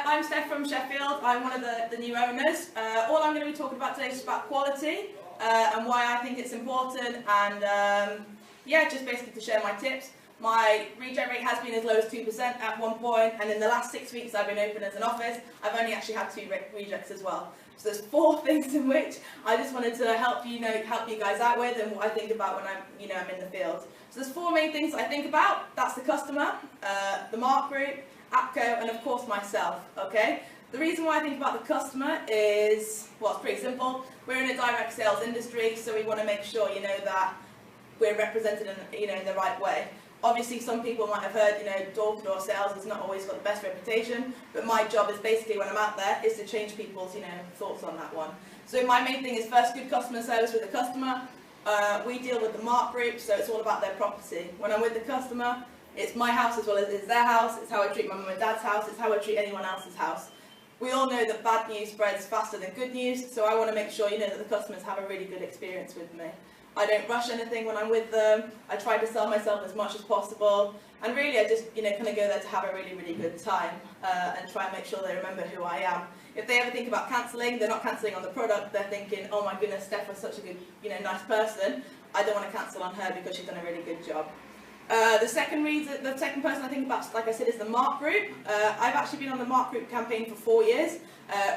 I'm Steph from Sheffield. I'm one of the new owners. All I'm going to be talking about today is about quality and why I think it's important, and yeah, just basically to share my tips. My reject rate has been as low as 2% at one point, and in the last 6 weeks I've been open as an office, I've only actually had 2 rejects as well. So there's 4 things in which I just wanted to help you guys out with, and what I think about when I'm in the field. So there's 4 main things I think about. That's the customer, the mark group, APCO, and of course myself. Okay. The reason why I think about the customer is, well, it's pretty simple. We're in a direct sales industry, so we want to make sure that we're represented in the right way. Obviously, some people might have heard, door-to-door sales has not always got the best reputation, but my job is basically, when I'm out there, is to change people's, thoughts on that one. So my main thing is first, good customer service with the customer. We deal with the mark group, so it's all about their property. When I'm with the customer, it's my house as well as it's their house. It's how I treat my mum and dad's house. It's how I treat anyone else's house. We all know that bad news spreads faster than good news, so I want to make sure, that the customers have a really good experience with me. I don't rush anything when I'm with them. I try to sell myself as much as possible, and really I just kind of go there to have a really, really good time and try and make sure they remember who I am. If they ever think about cancelling, they're not cancelling on the product. They're thinking, oh my goodness, Steph was such a good, nice person. I don't want to cancel on her because she's done a really good job. The second person I think about, like I said, is the mark group. I've actually been on the mark group campaign for 4 years,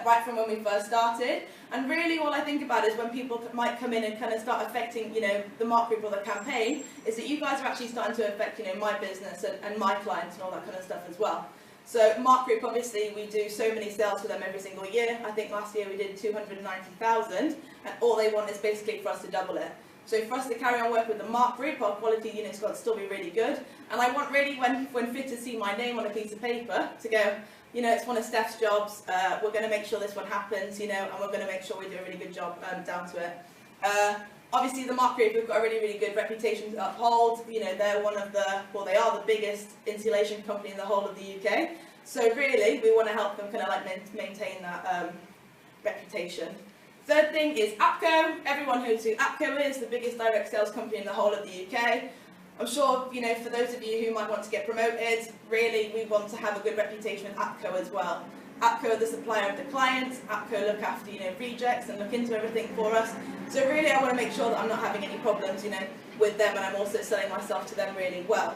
right from when we first started. And really all I think about is when people might come in and kind of start affecting, the mark group or the campaign, is that you guys are actually starting to affect, my business and my clients and all that kind of stuff as well. So mark group, obviously, we do so many sales for them every single year. I think last year we did 290,000, and all they want is basically for us to double it. So for us to carry on work with the mark group, our quality unit's got to still be really good. And I want really, when fitters see my name on a piece of paper, to go, it's one of Steph's jobs, we're going to make sure this one happens, and we're going to make sure we do a really good job down to it. Obviously the mark group have got a really, really good reputation to uphold. They're one of they are the biggest insulation company in the whole of the UK. So really, we want to help them kind of maintain that reputation. Third thing is APCO. Everyone knows who APCO is, the biggest direct sales company in the whole of the UK. I'm sure, for those of you who might want to get promoted, really we want to have a good reputation with APCO as well. APCO are the supplier of the clients. APCO look after, rejects and look into everything for us. So really I want to make sure that I'm not having any problems, with them, and I'm also selling myself to them really well.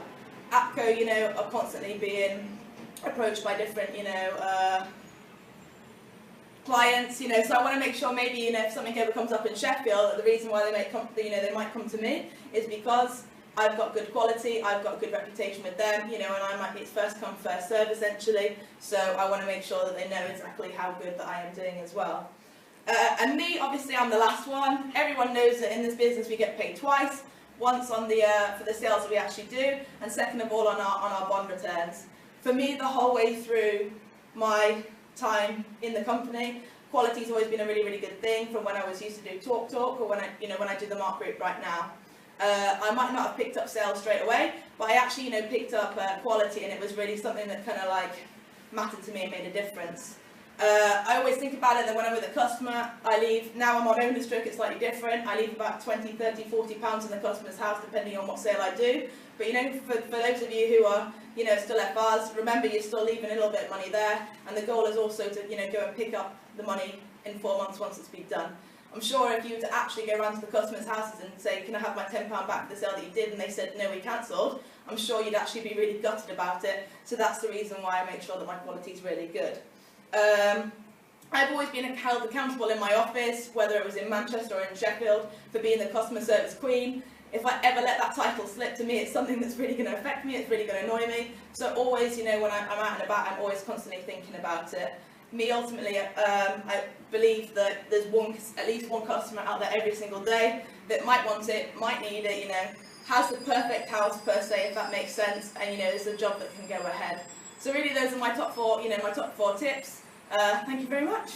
APCO, are constantly being approached by different, clients, so I want to make sure maybe, if something ever comes up in Sheffield, the reason why they might come to me is because I've got good quality, I've got a good reputation with them, and I might be first come, first serve essentially, so I want to make sure that they know exactly how good that I am doing as well. And me, obviously I'm the last one. Everyone knows that in this business we get paid twice, once on the for the sales that we actually do, and second of all on our bond returns. For me, the whole way through my time in the company, quality's always been a really, really good thing, from when I was used to do talk or when I do the mark group right now. I might not have picked up sales straight away, but I actually picked up quality, and it was really something that kind of mattered to me and made a difference. I always think about it that when I'm with a customer, I leave, now I'm on owner stroke, it's slightly different, I leave about 20, 30, 40 pounds in the customer's house depending on what sale I do. But for those of you who are still FRs, remember you're still leaving a little bit of money there, and the goal is also to go and pick up the money in 4 months once it's been done. I'm sure if you were to actually go around to the customers' houses and say, can I have my £10 back for the sale that you did, and they said no, we cancelled, I'm sure you'd actually be really gutted about it. So that's the reason why I make sure that my quality is really good. I've always been held accountable in my office, whether it was in Manchester or in Sheffield, for being the customer service queen. If I ever let that title slip, to me it's something that's really going to affect me, it's really going to annoy me. So always, when I'm out and about, I'm always constantly thinking about it. Me, ultimately, I believe that there's at least one customer out there every single day that might want it, might need it, has the perfect house per se, if that makes sense, and there's a job that can go ahead. So really those are my top 4, my top 4 tips. Thank you very much.